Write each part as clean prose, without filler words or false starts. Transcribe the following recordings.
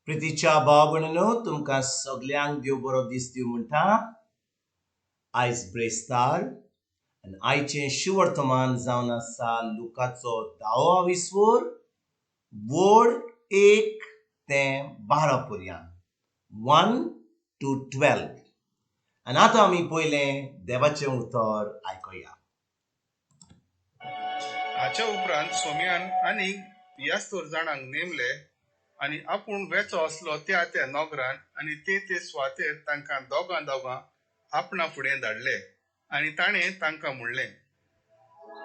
प्रितीच्या भाव भयणीनो तुमकां सगल्यांक देव बरो दीस दिवं म्हणटा. आयज ब्रेस्तार आनी आयचें शुवर्तमान जावन आसा लुकाचो 10वा विसवोर वोड 1 ते 12 पर्यंत 1 to 12. आनी आतां आमी पयलें देवाचें उतर आयकुया. हाच्या उपरांत सोम्यान आनीक यास्तोर जाणांक नेमले आनी आपूण वेचो असलो त्या नोगरान आनी ते सुवातेर तांकां दोगां आपणा फुडें धाडले आनी ताणें तांकां म्हणलें,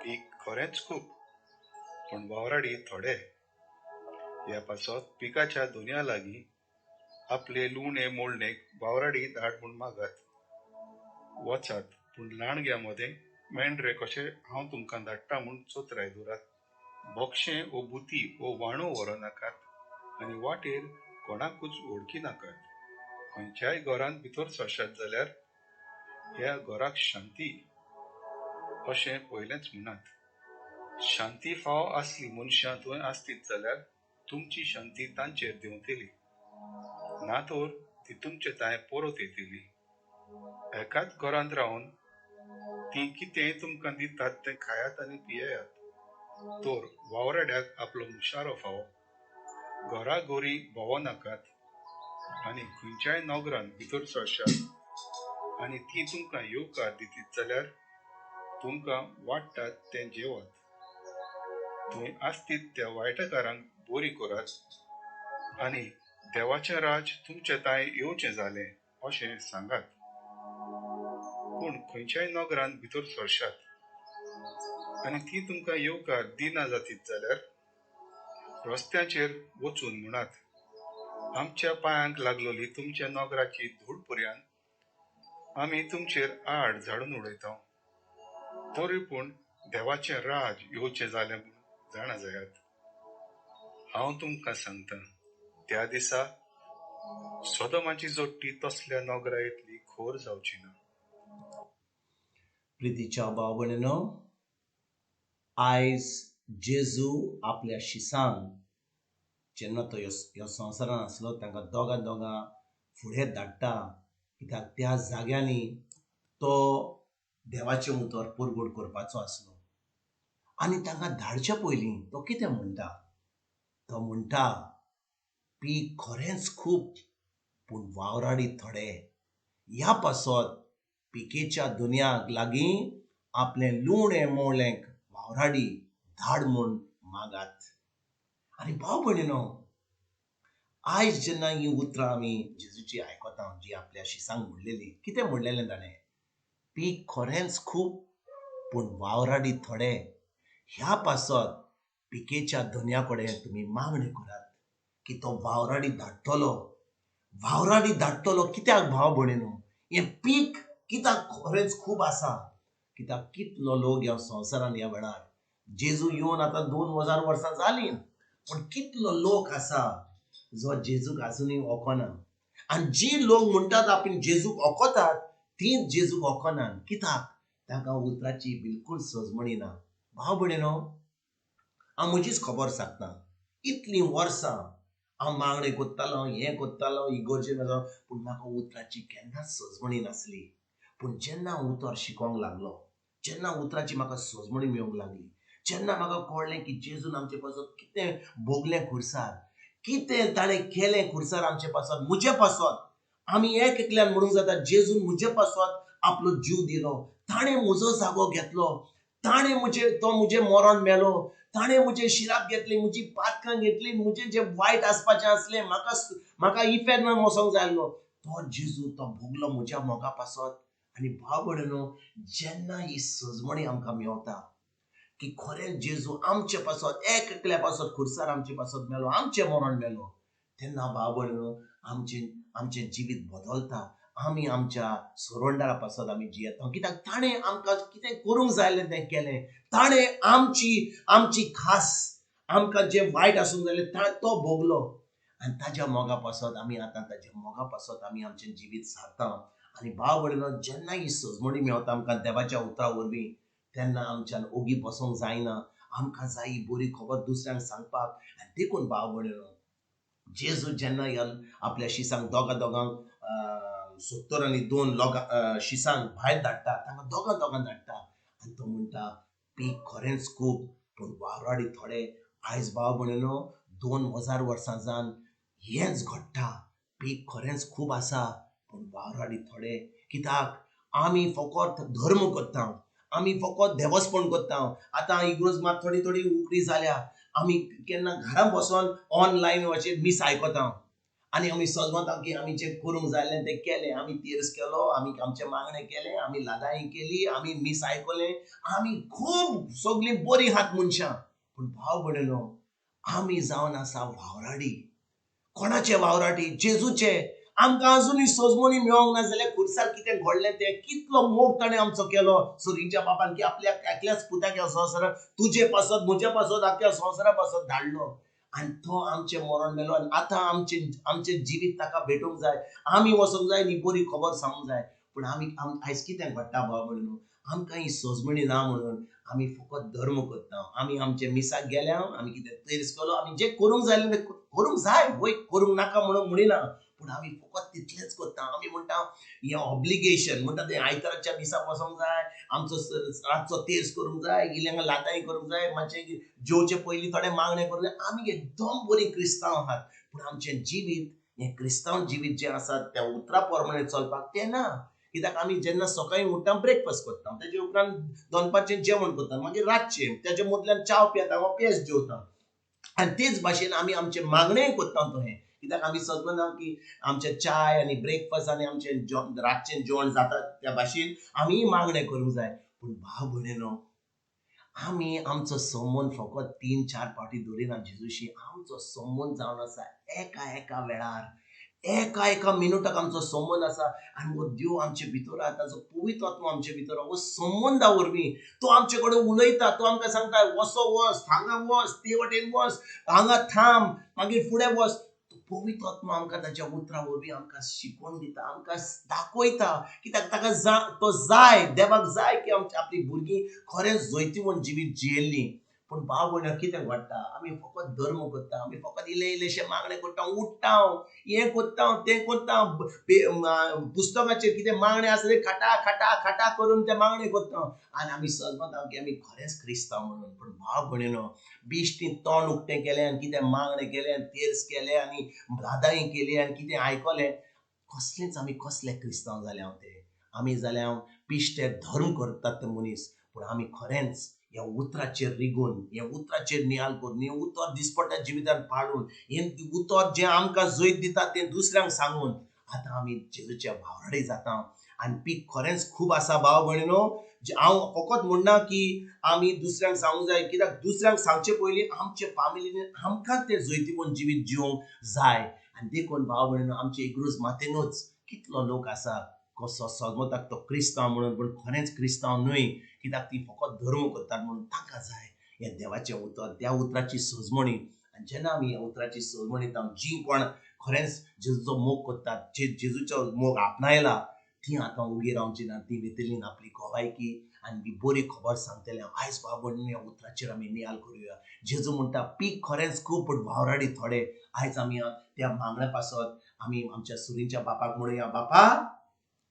पीक खरेंच खूब पूण वावराडी थोडे. ह्या पासत पिकाच्या दोनया लागीं आपले लुणे मोडणेक वावराडी धाड म्हूण मागात. वचात पूण ल्हान घ्या मोदें मेंढरे कशें हांव तुमकां धाडटा म्हूण चोत्राय दुरात. बोक्षें ओ बुती ओ वाणो व्हरो नाकात आनी वाटेर कोणाकूच ओळखी नाकात. खंयच्याय घरांत भितर सरशात जाल्यार ह्या घराक शांती अशें पयलेंच म्हणात. शांती फावो आसली मनशां थंय आसतीत जाल्यार तुमची शांती तांचेर देंवतली, ना तर ती तुमचे ताय परत येतली. एकाच घरांत रावन ती कितें तुमकां दितात तें खायात आनी पियेयात. तर वावराड्याक आपलो मुशारो फावो. घरा गोरी भोवो नाकात आनी खंयच्याय नोगरान भितर सरशात आनी ती तुमकां येवकार दितीत जाल्यार तुमकां वाडटात तें जेवात. थंय आसतीत त्या वायटकारांक बरी करात आनी देवाचें राज तुमचे ताय येवचें जालें अशें सांगात. पूण खंयच्याय नोगरान भितर सरशात आनी ती तुमकां येवकार दिना जातीत जाल्यार रस्त्याचेर वचून म्हणात, आमच्या पांयांक लागलोली तुमच्या नोगराची धूड पर्यंत आमी तुमचेर आड झाडून उडयता. तरी पूण देवाचें राज येवचें जालें म्हूण जाणा जायात. हांव तुमकां सांगता, त्या दिसा सोदोमाची जोडटी तसल्या नोगरा येतली खोर जावची ना. प्रितीच्या भाव भयणीनो, आयज जेजू आपल्या शिसांक जेन्ना तो ह्या संवसारान आसलो तांकां दोगां फुडें धाडटा, कित्याक त्या जाग्यांनी तो देवाचें उतर परगट करपाचो आसलो. आनी तांकां धाडच्या पयलीं तो कितें म्हणटा? तो म्हणटा, पीक खरेंच खूब पूण वावराडी थोडे. ह्या पासत पिकेच्या दुनयाक लागीं आपलें लुणें मोळ्ळेंक वावराडी धाड म्हूण मागात. आनी भाव भयणीनो, आयज जेन्ना ही उतरां आमी जेजूची आयकता, जी आपल्या शिसांक म्हणलेली, कितें म्हणलेलें ताणें? पीक खरेंच खूब पूण वावराडी थोडे. ह्या पासत पिकेच्या दुनया कडेन तुमी मागणी करात की तो वावराडी धाडटलो. वावराडी धाडटलो कित्याक भाव भयणीनो? हें पीक कित्याक खरेंच खूब आसा? कित्याक कितलो लोक ह्या संवसारान ह्या वेळार जेजू येवन आतां 2000 वर्सां जालीं, पूण कितलो लोक आसा जो जेजूक आजुनूय वळखना. आनी जी लोक म्हणटात आपूण जेजूक वळखतात, तींच जेजूक वळखनात. कित्याक? तांकां उतराची बिलकूल सजमणी ना. भाव भयणीनो, हांव म्हजीच खबर सांगता, इतलीं वर्सां हांव मागणी कोत्तालो, हें कोत्तालो, इगोर्जेन वचोन, पूण म्हाका उतराची केन्नाच सजमणी नासली. पूण जेन्ना हांव उतर शिकोंक लागलो, जेन्ना उतराची म्हाका सजमणी मेळूंक लागली, जेन्ना म्हाका कळ्ळें की जेजून आमचे पासत कितें भोगलें खुर्सार, कितें ताणें केलें खुर्सार आमचे पासत, म्हजे पासत. आमी एक एकल्यान म्हणूंक जाता, जेजून म्हजे पासत आपलो जीव दिलो. ताणें म्हजो जागो घेतलो. ताणें म्हजें मरण मेलो. ताणें म्हजे शिराप घेतली, म्हजी पातकां घेतली, म्हजें जें वायट आसपाचें आसलें, म्हाका इफेक्ट वचोंक जाय आसलो, तो जेजू तो भोगलो म्हज्या मोगा पासत. आनी भाव भयणीनो, जेन्ना ही सजमणी आमकां मेवता की खरेंच जेजू आमचे पासत एक एकल्या पासत खुर्सार आमचे पासत मेलो, आमचें मरण मेलो, तेन्ना भाव भयणीनो आमचें जिवीत बदलता. आमी आमच्या सोरोंडारा पासत आमी जियेता, कित्याक ताणें आमकां कितें करूंक जाय आसलें तें केलें. ताणें आमची खास आमकां जें वायट आसूंक जाय तो भोगलो. आनी ताज्या मोगा पासत आमी आतां ताज्या मोगा पासत आमी आमचें जिवीत सारता. आनी भाव भयणीनो, जेन्ना ही सजमणी मेवता आमकां देवाच्या उतरा वरवीं, तेन्ना आमच्यान ओगी बसोंक जायना. आमकां जाय ही बरी खबर दुसऱ्यांक सांगपाक. आनी देखून भाव भयणीनो, जेजू जेन्ना ह्या आपल्या शिसांक दोगांक 70 आनी 2 शिसांक भायर धाडटा, तांकां दोगांक धाडटा आनी तो म्हणटा पीक खरेंच खूब पूण वावराडी थोडे. आयज भाव भयणीनो 2000 वर्सां जावन हेंच घडटा. पीक खरेंच खूब आसा पूण वावराडी थोडे. कित्याक आमी फकत धर्म करता, आमी फकत देवस्पण करता. आतां इग्रोज मात थोडी उगडी जाल्या. आमी केन्ना घरा बसून ऑनलायन अशें मीस आयकता आनी आमी समजता की आमी जें करूंक जाय आसलें तें केलें. आमी तेर्स केलो, आमी आमचें मागणें केलें, आमी लादाई केली, आमी मीस आयकलें, आमी खूब सगळीं बरीं आहात मनशां. पूण भाव भयणीनो, आमी जावन आसा वावराडी. कोणाचे वावराटी? जेजूचे. आमकां अजुनूय सजमणी मेळोंक ना जाल्यार खुर्सार कितें घडलें तें, कितलो मोग ताणें आमचो केलो सुरीच्या बापान की आपल्या एकल्याच पुताक ह्या संवसारांत तुजे पासत म्हजे पासत आख्या संवसारा पासत धाडलो आनी तो आमचें मरण मेलो आनी आतां आमचें जिवीत ताका भेटूंक जाय. आमी वचूंक जाय आनी बरी खबर सांगूंक जाय. पूण आमी आयज कितें घडटा भाव भयणीनो, आमकां ही सजमणी ना म्हणून आमी फकत धर्म करता. आमी आमचे मिसाक गेल्या, आमी कितें तेर्स केलो, आमी जें करूंक जाय आसलें तें करूंक जाय, वय करूंक नाका म्हणून म्हणिना, पूण आमी फकत तितलेंच करता. आमी म्हणटा हें ऑब्लिगेशन म्हणटा तें आयताराच्या दिसा वचोंक जाय, आमचो रातचो तेर्स करूंक जाय, इल्ल्यांक लादाई करूंक जाय, मातशें जेवचे पयलीं थोडें मागणें करूंक जाय. आमी एकदम बरीं क्रिस्तांव आहात पूण आमचें जिवीत हें क्रिस्तांव जिवीत जें आसा त्या उतरा प्रमाणें चलपाक तें ना. कित्याक आमी जेन्ना सकाळीं उठ्ठा ब्रेकफास्ट करता, तेजे उपरांत दनपारचें जेवण करता, मागीर रातचें तेजे मदल्यान च्या पियेता वा पेज जेवता आनी तेच भाशेन आमी आमचें मागणेंय करता तहें. कित्याक आमी समजना की आमचें चाय आनी ब्रेकफास्ट आनी आमचें रातचें जेवण जाता त्या भाशेन आमीय मागणें करूंक जाय. पूण भाव भयणीनो, आमी आमचो संबंद फकत 3-4 फावटी धरिना जेजूशी. आमचो संबंद जावन आसा एका वेळार, एका मिनटाक आमचो संबंद आसा आनी हो देव आमचे भितर आहा, ताचो पवित्र आत्मा आमचे भितर आहा. हो संबंदा वरवीं तो आमचे कडेन उलयता. तो आमकां सांगता वसो वच, हांगा वच, ते वटेन वच, हांगा थांब, मागीर फुडें वच. पवित्र आत्मा आमकां ताच्या उतरा वरवीं आमकां शिकवण दिता, आमकां दाखयता. कित्याक ताका तो जाय, देवाक जाय की आपली भुरगीं खरेंच जैतिवंत जिवीत जियेल्लीं. पूण भाव भयणीनो, कितें घडटा? आमी फकत धर्म करता, आमी फकत इल्लेशें मागणें करता, उठ्ठा हें करता तें करता, पुस्तकाचेर कितें मागणें आसलें खाटा करून ते मागणें करता आनी आमी समजता की आमी खरेंच क्रिस्तांव म्हणून. पूण भाव भयणीनो, बिश्टीं तोंड उक्तें केलें आनी कितें मागणें केलें आनी तेर्स केलें आनी लादाई केली आनी कितें आयकलें, कसलेंच आमी कसले क्रिस्तांव जाले हांव ते. आमी जाले हांव पिश्टे धर्म करतात ते मनीस. पूण आमी खरेंच ह्या उतराचेर रिगून, हें उतराचेर नियाल करून, हें उतर दिसपट्ट्या जिवितांत पाळून, हें उतर जें आमकां जैत दिता तें दुसऱ्यांक सांगून आतां आमी जेजूचे वावराडी जाता. आनी पीक खरेंच खूब आसा भाव भयणीनो. हांव फकत म्हणना की आमी दुसऱ्यांक सांगूंक जाय, कित्याक दुसऱ्यांक सांगचे पयलीं आमचे फामिलीन आमकां तें जैतिवंत जिवीत जिवंक जाय. आनी देखून भाव भयणीनो, आमचे इग्रोज मातेनूच कितलो लोक आसा कसो सजमताक तो क्रिस्तांव म्हणून, पूण खरेंच क्रिस्तांव न्हय. कित्याक ती फकत धर्म करतात म्हणून. तांकां जाय हें देवाचें उतर, त्या उतराची सजमणी. आनी जेन्ना आमी ह्या उतराची सजमणी जीं कोण खरेंच जेजूचो मोग करतात, जेजूचो मोग आपणायला, ती आतां उगी रावची ना. ती वेतलीन आपली गोवायकी आनी बरी खबर सांगतले. आयज भाव भयणीनो, ह्या उतराचेर आमी नियाल करुया. जेजू म्हणटा पीक खरेंच खूब पूण वावराडी थोडे. आयज आमी त्या मागण्या पासत आमी आमच्या सुरीच्या बापाक म्हणुया, बापा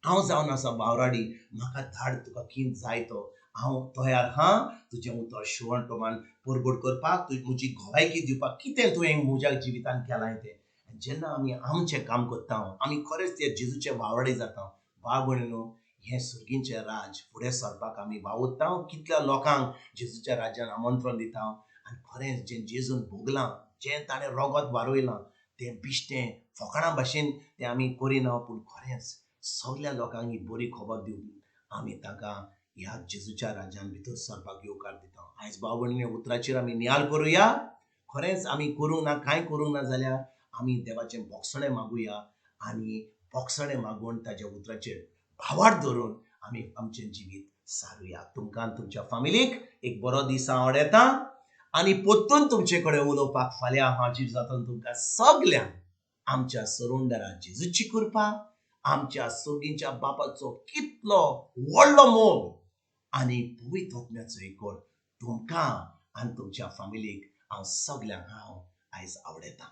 हांव जावन आसा वावराडी, म्हाका धाड तुका कितें जाय तो. हांव तयार हा तुजें उतर शिवण प्रमाण परबड करपाक, म्हजी गोवायकी दिवपाक, कितें तुवें म्हज्या जिवितांत केलां तें. जेन्ना आमी आमचें काम करता, आमी खरेंच ते जेजूचे वावराडी जाता. भाव भयणीनो, हें सुर्गीचें राज फुडें सरपाक आमी वावुरता. कितल्या लोकांक जेजूच्या राज्यान आमंत्रण दिता आनी खरेंच जें जेजून भोगलां, जें ताणें रगत वारोयलां, तें बिश्टें फकाणां भाशेन तें आमी करिना. पूण खरेंच सगल्या लोकांक ही बरी खबर दिवंक आमी ताका ह्या जेजूच्या राज्यान भितर सरपाक येवकार दिता. आयज भाव भयणीनो, उतराचेर आमी नियाल करुया. खरेंच आमी करूंक ना, कांय करूंक ना जाल्यार आमी देवाचें बोगसणें मागुया आनी बोगसणें मागून ताच्या उतराचेर भावार्थ धरून आमी आमचें जिवीत सारुया. तुमकां आनी तुमच्या फामिलीक एक बरो दीस हांव आडयतां आनी परतून तुमचे कडेन उलोवपाक फाल्यां हाजीर जाता. तुमकां सगल्यांक आमच्या सरोंडरा जेजूची कृपा, आमच्या सगळींच्या बापाचो कितलो व्हडलो मोग आनी पवित्र आत्म्याचो एकट तुमकां आनी तुमच्या फामिलीक हांव सगल्यांक हांव आयज आवडयतां.